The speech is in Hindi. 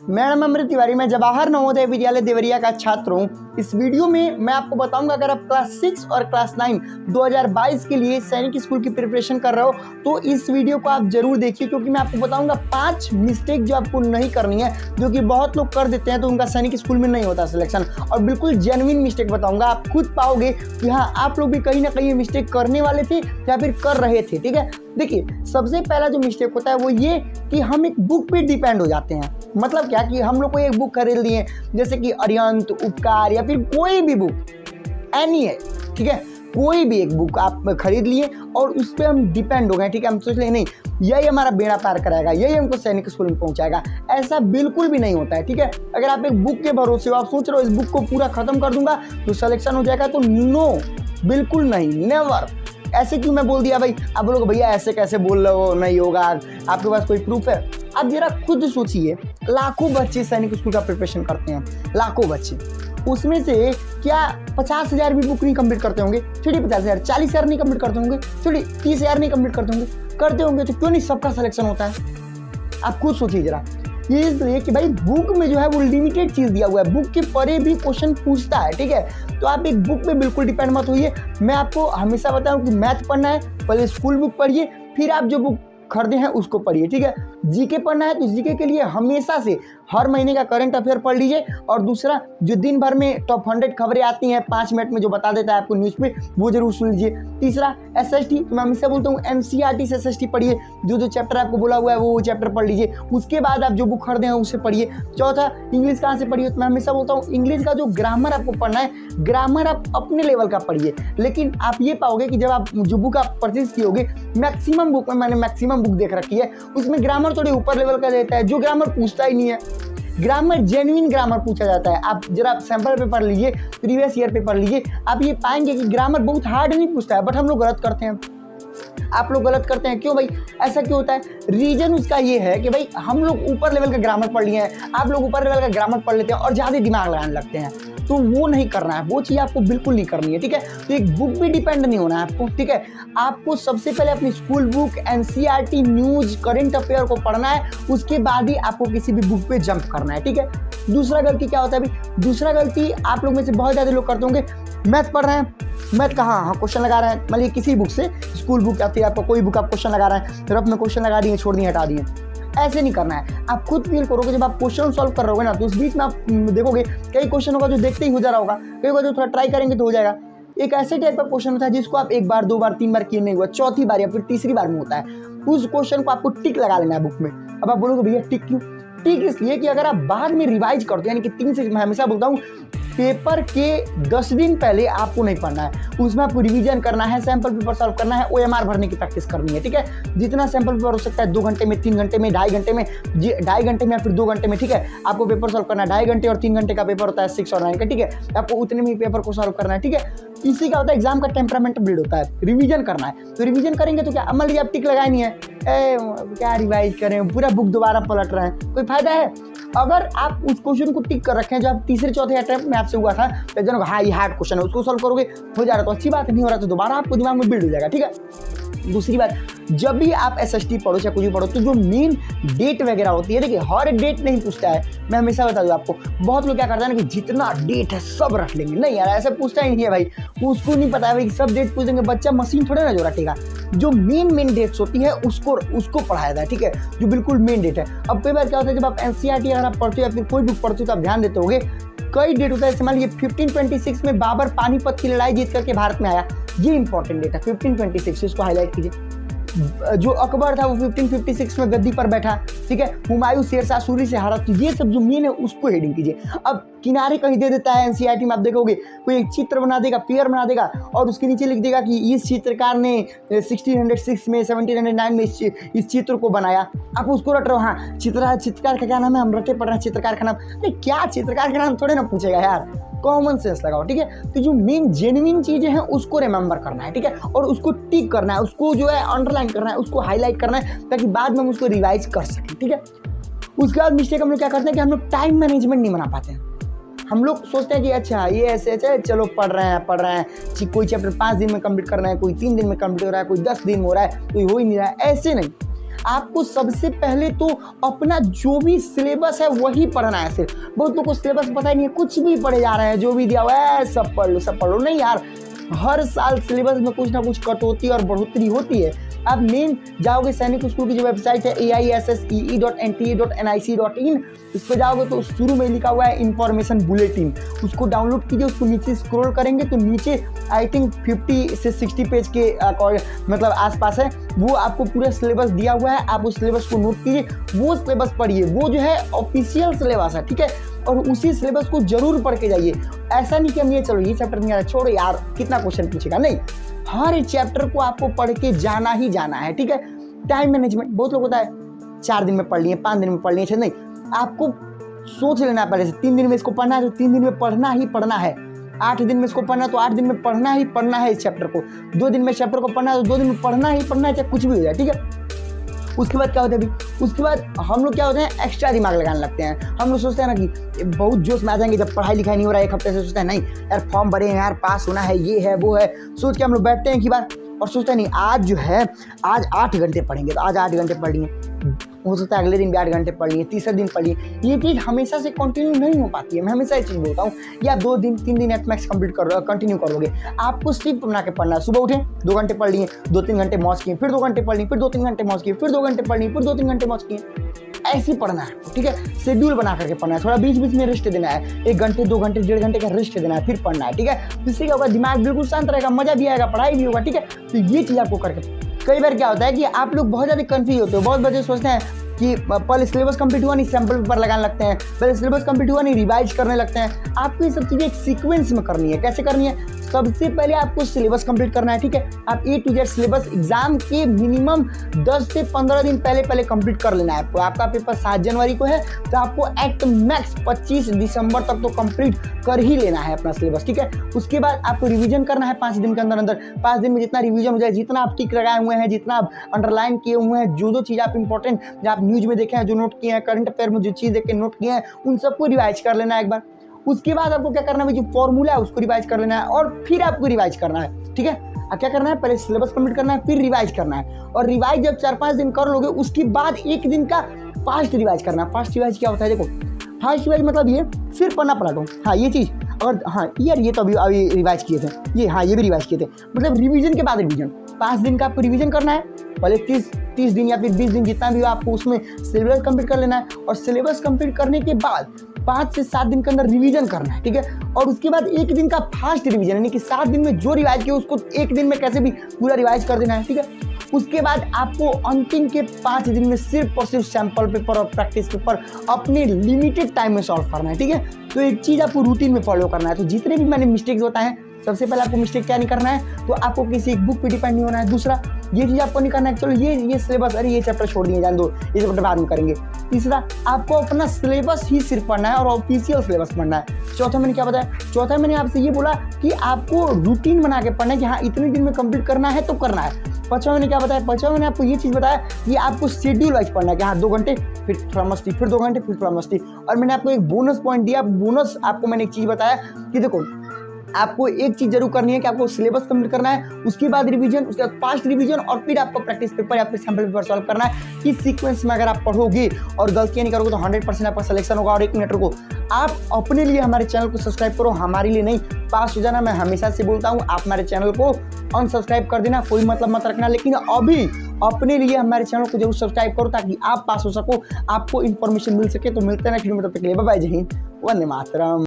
मैडम अमृत तिवारी, मैं जवाहर नवोदय विद्यालय देवरिया का छात्र हूँ। इस वीडियो में मैं आपको बताऊंगा, अगर आप क्लास 6 और क्लास 9 2022 के लिए सैनिक स्कूल की प्रिपरेशन कर रहे हो तो इस वीडियो को आप जरूर देखिए, क्योंकि मैं आपको बताऊंगा 5 मिस्टेक जो आपको नहीं करनी है, जो कि बहुत लोग कर देते हैं तो उनका सैनिक स्कूल में नहीं होता सिलेक्शन। और बिल्कुल जेन्युइन मिस्टेक बताऊंगा, आप खुद पाओगे कि हाँ, आप लोग भी कहीं ना कहीं मिस्टेक करने वाले थे या फिर कर रहे थे। ठीक है, देखिए, सबसे पहला जो मिस्टेक होता है वो ये कि हम एक बुक पे डिपेंड हो जाते हैं। मतलब क्या कि हम लोग को एक बुक खरीद लिए, जैसे कि अरिहंत, उपकार या फिर कोई भी बुक एनी है, ठीक है, कोई भी एक बुक आप खरीद लिए और उस पर हम डिपेंड हो गए। ठीक है, हम सोच रहे नहीं यही हमारा बेड़ा पार कराएगा, यही हमको सैनिक स्कूल में पहुंचाएगा। ऐसा बिल्कुल भी नहीं होता है। ठीक है, अगर आप एक बुक के भरोसे हो, आप सोच रहे हो इस बुक को पूरा खत्म कर दूंगा तो सिलेक्शन हो जाएगा, तो नो, बिल्कुल नहीं, नेवर। ऐसे क्यों मैं बोल दिया भाई? आप बोलोगे भैया ऐसे कैसे बोल रहे हो, नहीं होगा, आपके पास कोई प्रूफ है? आप जरा खुद सोचिए, लाखों बच्चे सैनिक स्कूल का प्रिपरेशन करते हैं, लाखों बच्चे, उसमें से क्या 50,000 भी बुक नहीं कंप्लीट करते होंगे? चलिए 50,000, 40,000 नहीं कंप्लीट करते होंगे, चलिए 30,000 नहीं कंप्लीट करते होंगे, तो क्यों नहीं सबका सिलेक्शन होता है? आप खुद सोचिए जरा। ये इसलिए कि भाई बुक में जो है वो लिमिटेड चीज दिया हुआ है, बुक के परे भी क्वेश्चन पूछता है। ठीक है, तो आप एक बुक पे बिल्कुल डिपेंड मत होइए। मैं आपको हमेशा बताऊं कि मैथ पढ़ना है, पहले स्कूल बुक पढ़िए, फिर आप जो बुक खरीदे हैं उसको पढ़िए। ठीक है, जीके पढ़ना है तो जीके के लिए हमेशा से हर महीने का करंट अफेयर पढ़ लीजिए, और दूसरा जो दिन भर में टॉप 100 खबरें आती हैं 5 मिनट में जो बता देता है आपको न्यूज़ पे, वो जरूर सुन लीजिए। तीसरा एसएसटी, मैं हमेशा बोलता हूँ एनसीईआरटी से एसएसटी पढ़िए, जो चैप्टर आपको बोला हुआ है वो चैप्टर पढ़ लीजिए, उसके बाद आप जो बुक खरीदे हैं उसे पढ़िए। चौथा, इंग्लिश कहाँ से पढ़िए? तो मैं हमेशा बोलता हूँ इंग्लिश का जो ग्रामर आपको पढ़ना है, ग्रामर आप अपने लेवल का पढ़िए। लेकिन आप ये पाओगे कि जब आप जो बुक आप परचेज किए, मैक्सिमम बुक में, मैंने मैक्सिमम बुक देख रखी है, उसमें ग्रामर थोड़े ऊपर लेवल का देता है, जो ग्रामर पूछता ही नहीं है। ग्रामर जेन्युइन ग्रामर पूछा जाता है। आप जरा सैंपल पेपर लीजिए, प्रीवियस ईयर पेपर लीजिए, आप ये पाएंगे कि ग्रामर बहुत हार्ड नहीं पूछता है, बट हम लोग गलत करते हैं। आप लोग गलत करते हैं, क्यों भाई? ऐसा क्यों होता है? रीजन उसका ये है कि भाई हम लोग ऊपर लेवल का ग्रामर पढ़ लिए हैं, आप लोग ऊपर लेवल का ग्रामर पढ़ लेते हैं और ज्यादा दिमाग लगाने लगते हैं, तो वो नहीं करना है, वो चीज़ आपको बिल्कुल नहीं करनी है। ठीक है, तो एक बुक भी डिपेंड नहीं होना है आपको। ठीक है, आपको सबसे पहले अपनी school book, NCERT, news, current affair को पढ़ना है, उसके बाद ही आपको किसी भी बुक पे जंप करना है। ठीक है, दूसरा गलती क्या होता है भाई? दूसरा गलती आप लोग में से बहुत ज़्यादा लोग करते होंगे, मैथ पढ़ रहे हैं, मैथ कहाँ, हाँ क्वेश्चन लगा रहे हैं, मान लीजिए किसी बुक से, स्कूल बुक या फिर आपको कोई बुक आप क्वेश्चन लगा रहे हैं, फिर अपने क्वेश्चन लगा दिए, छोड़ दिए, हटा दिए। ऐसे नहीं करना है। आप खुद फील करोगे, जब आप क्वेश्चन सॉल्व कर रहे होगे ना, तो उस बीच में आप देखोगे कई क्वेश्चन होगा जो देखते ही हो जा रहा होगा, कई होगा जो थोड़ा ट्राई करेंगे तो हो जाएगा। एक ऐसे टाइप का क्वेश्चन होता है जिसको आप 1 बार, 2 बार, 3 बार किए नहीं हुआ, चौथी बार या फिर तीसरी बार में होता है, उस क्वेश्चन को आपको टिक लगा लेना है बुक में। अब आप बोलोगे भैया टिक क्यों? टिक इसलिए कि अगर आप बाद में रिवाइज करते हैं, यानी कि 3 से, मैं हमेशा बोलता हूँ पेपर के 10 दिन पहले आपको नहीं पढ़ना है, उसमें आपको रिवीजन करना है, सैंपल पेपर सॉल्व करना है, ओएमआर भरने की प्रैक्टिस करनी है। ठीक है, जितना सैंपल पेपर हो सकता है 2 घंटे में, 3 घंटे में, 2.5 घंटे में, 2.5 घंटे में या फिर 2 घंटे में। ठीक है, आपको पेपर सॉल्व करना है, 2.5 घंटे और 3 घंटे का पेपर होता है 6 और 9 का। ठीक है, आपको उतने में पेपर को सॉल्व करना है। ठीक है, इसी का होता है एग्जाम का टेम्परामेंट बिल्ड होता है, रिवीजन करना है। तो रिवीजन करेंगे तो क्या, मान लीजिए आप टिक लगाए नहीं है, क्या रिवाइज करें, पूरा बुक दोबारा पलट रहे हैं, कोई फायदा है? अगर आप उस क्वेश्चन को टिक कर रखे हैं जो आप तीसरे चौथे अटेम्प्ट में आपसे हुआ था, तो जनों हाँ ये हार्ड क्वेश्चन है, उसको सॉल्व करोगे, हो जा रहा तो अच्छी बात है, नहीं हो रहा तो दोबारा आपको दिमाग में बिल्ड हो जाएगा। ठीक है, दूसरी बात, जब भी आप एसएसटी पढ़ो या कुछ भी पढ़ो, तो जो मेन डेट वगैरह होती है, देखिए हर डेट नहीं पूछता है। मैं हमेशा बता दूं आपको, बहुत लोग क्या करते हैं ना कि जितना डेट है सब रख लेंगे, नहीं यार ऐसा पूछता ही नहीं है भाई, उसको नहीं पता है भाई, सब डेट पूछ देंगे, बच्चा मशीन थोड़े ना जो रटेगा। जो मेन डेट्स होती है उसको पढ़ाया जाए। ठीक है, जो बिल्कुल मेन डेट है। अब कई बार क्या होता है, जब आप एनसीईआरटी अगर आप पढ़ते हो या फिर कोई बुक पढ़ते हो तो आप ध्यान देते होगे, कई डेट होता है, मान लीजिए 1526 में बाबर पानीपत की लड़ाई जीत करके भारत में आया, ये इंपॉर्टेंट डेट है 1526, इसको हाईलाइट कीजिए। जो अकबर था वो 1556 में गद्दी पर बैठा। ठीक है, हुमायूं शेरशाह सूरी से हारा, तो ये सब जो मेन है उसको हेडिंग कीजिए। अब किनारे कहीं दे देता है एनसीईआरटी में, आप देखोगे कोई एक चित्र बना देगा, पेयर बना देगा, और उसके नीचे लिख देगा कि इस चित्रकार ने 1606 में, 1709 में इस चित्र को बनाया। आप उसको रट रहे हो, हाँ चित्रकार का क्या नाम है, हम रटे पढ़ रहे हैं चित्रकार का नाम, अरे क्या चित्रकार का नाम थोड़े ना पूछेगा यार, कॉमन सेंस लगाओ। ठीक है, तो जो मेन जेन्युइन चीजें हैं उसको रिमेंबर करना है। ठीक है, और उसको टिक करना है, उसको जो है अंडरलाइन करना है, उसको हाईलाइट करना है, ताकि बाद में हम उसको रिवाइज कर सकें। ठीक है, उसके बाद मिस्टेक हम लोग क्या करते हैं कि हम लोग टाइम मैनेजमेंट नहीं बना पाते हैं। हम लोग सोचते हैं कि अच्छा ये ऐसे चलो पढ़ रहे हैं, कोई चैप्टर 5 दिन में कंप्लीट करना है, कोई 3 दिन में कंप्लीट हो रहा है, कोई 10 दिन में हो रहा है, कोई हो ही नहीं रहा है। ऐसे नहीं, आपको सबसे पहले तो अपना जो भी सिलेबस है वही पढ़ना है। सिर्फ बहुत लोगों को सिलेबस पता ही नहीं है, कुछ भी पढ़े जा रहे हैं, जो भी दिया हुआ है सब पढ़ लो। नहीं यार, हर साल सिलेबस में कुछ ना कुछ कटौती और बढ़ोतरी होती है। आप मेन जाओगे सैनिक स्कूल की जो वेबसाइट है AISSEE.NTA.NIC.in, इस पर जाओगे तो शुरू में लिखा हुआ है इन्फॉर्मेशन बुलेटिन, उसको डाउनलोड कीजिए। उसको नीचे स्क्रॉल करेंगे तो नीचे आई थिंक 50 से 60 पेज के मतलब आसपास है, वो आपको पूरा सिलेबस दिया हुआ है। आप उस सिलेबस को नोट कीजिए, वो सिलेबस पढ़िए, वो जो है ऑफिशियल सिलेबस है, ठीक है। और उसी सिलेबस को जरूर पढ़ के जाइए। ऐसा नहीं कि हम ये चलो ये चैप्टर नहीं आ रहा, छोड़ो यार कितना क्वेश्चन पूछेगा, नहीं, हर चैप्टर को आपको पढ़ के जाना ही जाना है, ठीक है। टाइम मैनेजमेंट बहुत लोग होता है 4 दिन में पढ़ लिए, 5 दिन में पढ़ लिए, नहीं, आपको सोच लेना पहले से 3 दिन में इसको पढ़ना है तो 3 दिन में पढ़ना ही पढ़ना है। 8 दिन में इसको पढ़ना है तो 8 दिन में पढ़ना ही पढ़ना है इस चैप्टर को। 2 दिन में चैप्टर को पढ़ना है तो 2 दिन में पढ़ना ही पढ़ना है, चाहे कुछ भी हो जाए, ठीक है। उसके बाद क्या होता है अभी, उसके बाद हम लोग क्या होते हैं, एक्स्ट्रा दिमाग लगाने लगते हैं। हम लोग सोचते हैं ना कि बहुत जोश में आ जाएंगे जब पढ़ाई लिखाई नहीं हो रहा है, 1 हफ्ते से सोचते हैं नहीं यार फॉर्म भरे हैं यार, पास होना है, ये है वो है, सोच के हम लोग बैठते हैं कि बार और सोचते हैं नहीं आज जो है आज 8 घंटे पढ़ेंगे, तो आज 8 घंटे पढ़ लिए, हो सकता है अगले दिन भी 8 घंटे पढ़ लिए, तीसरे दिन पढ़ लिए। ये चीज़ हमेशा से कंटिन्यू नहीं हो पाती है। मैं हमेशा ये चीज़ बोलता हूँ, या 2 दिन 3 दिन एट मैक्स कंटिन्यू करोगे। आपको शिफ्ट बना के पढ़ना है। सुबह उठे 2 घंटे पढ़ लिए, 2-3 घंटे मौज किए, फिर 2 घंटे पढ़ लिए, फिर 2-3 घंटे मौज किए, फिर 2 घंटे पढ़ लिए, फिर 2-3 घंटे मौज किए। ऐसे ही पढ़ना है, ठीक है। शेड्यूल बना करके पढ़ना है, थोड़ा बीच बीच में रेस्ट देना है, 1 घंटे 2 घंटे 1.5 घंटे का रेस्ट देना है, फिर पढ़ना है, ठीक है। इससे क्या होगा, दिमाग बिल्कुल शांत रहेगा, मजा भी आएगा, पढ़ाई भी होगा, ठीक है। तो ये चीज़ आपको करके, कई बार क्या होता है कि आप लोग बहुत ज़्यादा कंफ्यूज होते हो। बहुत बच्चे सोचते हैं कि पहले सिलेबस कंप्लीट हुआ नहीं सैंपल पेपर लगाने लगते हैं, पहले सिलेबस कंप्लीट हुआ नहीं रिवाइज करने लगते हैं। आपको ये सब चीज़ें एक सीक्वेंस में करनी है। कैसे करनी है, सबसे पहले आपको सिलेबस कंप्लीट करना है, ठीक है। आप A to Z syllabus exam के मिनिमम 10 से 15 दिन पहले कंप्लीट कर लेना है। तो आपका पेपर 7 जनवरी को है तो आपको एक्ट मैक्स 25 दिसंबर तक तो कंप्लीट कर ही लेना है अपना सिलेबस, ठीक है। उसके बाद आपको रिवीजन करना है 5 दिन के अंदर 5 दिन में जितना रिवीजन हो जाए, जितना आप टिक लगाए हुए हैं, जितना आप अंडरलाइन किए हुए हैं, जो चीज़ आप इंपॉर्टेंट जो आप न्यूज में देखे हैं, जो नोट किए हैं, करंट अफेयर में जो चीज़ देख के नोट किए हैं, उन सबको रिवाइज कर लेना है एक बार। उसके बाद आपको क्या करना है, जो फॉर्मूला है उसको रिवाइज कर लेना है और फिर आपको रिवाइज करना है, ठीक है। अब क्या करना है, पहले सिलेबस कंप्लीट करना है, फिर रिवाइज करना है। और रिवाइज जब 4-5 दिन कर लोगे उसके बाद 1 दिन का फास्ट रिवाइज करना है। फास्ट रिवाइज क्या होता है, देखो फास्ट रिवाइज मतलब ये फिर पढ़ना पलटो, हाँ ये चीज़ अगर हाँ यार ये तो अभी रिवाइज किए थे, ये हाँ ये भी रिवाइज किए थे, मतलब रिवीजन के बाद रिवीजन। 5 दिन का आपको रिवीजन करना है, पहले 30 दिन या फिर 20 दिन जितना भी हो आपको उसमें सिलेबस कंप्लीट कर लेना है। और सिलेबस कंप्लीट करने के बाद 5 से 7 दिन के अंदर रिवीजन करना है, ठीक है। और उसके बाद 1 दिन का फास्ट रिवीजन, यानी कि 7 दिन में जो रिवाइज किया उसको 1 दिन में कैसे भी पूरा रिवाइज कर देना है, ठीक है। उसके बाद आपको अंतिम के 5 दिन में सिर्फ और सिर्फ सैंपल पेपर और प्रैक्टिस पेपर अपने लिमिटेड टाइम में सॉल्व करना है, ठीक है। तो एक चीज़ आपको रूटीन में फॉलो करना है। तो जितने भी मैंने मिस्टेक्स होता है, सबसे पहले आपको मिस्टेक क्या नहीं करना है, तो आपको किसी एक बुक पे डिपेंड नहीं होना है। दूसरा ये चीज़ आपको नहीं करना है चलो ये सिलेबस, अरे ये चैप्टर छोड़ दिए जान दो, ये चैप्टर बाद में करेंगे। तीसरा आपको अपना सिलेबस ही सिर्फ पढ़ना है और ऑफिशियल सिलेबस पढ़ना है। चौथा मैंने क्या बताया, चौथा मैंने आपसे ये बोला कि आपको रूटीन बना के पढ़ना है कि हाँ इतने दिन में कंप्लीट करना है तो करना है। पाँचवा मैंने क्या बताया, पाँचवा मैंने आपको ये चीज़ बताया कि आपको शेड्यूल वाइज पढ़ना है कि हाँ 2 घंटे फिर थोड़ा मस्ती, फिर 2 घंटे फिर थोड़ा मस्ती। और मैंने आपको एक बोनस पॉइंट दिया, बोनस आपको मैंने एक चीज़ बताया कि देखो आपको एक चीज़ जरूर करनी है कि आपको सिलेबस कंप्लीट करना है, उसके बाद रिवीजन, उसके बाद फास्ट रिवीजन और फिर आपको प्रैक्टिस पेपर या फिर सैंपल पेपर सॉल्व करना है। इस सीक्वेंस में अगर आप पढ़ोगे और गलतियां नहीं करोगे तो 100% आपका सिलेक्शन होगा। और 1 मिनट रुको, आप अपने लिए हमारे चैनल को सब्सक्राइब करो, हमारे लिए नहीं, पास हो जाना। मैं हमेशा से बोलता हूँ आप हमारे चैनल को अनसब्सक्राइब कर देना, कोई मतलब मत रखना, लेकिन अभी अपने लिए हमारे चैनल को जरूर सब्सक्राइब करो ताकि आप पास हो सको, आपको इन्फॉर्मेशन मिल सके। तो मिलते हैं नेक्स्ट वीडियो में, तब तक के लिए बाय बाय, जय हिंद, वंदे मातरम।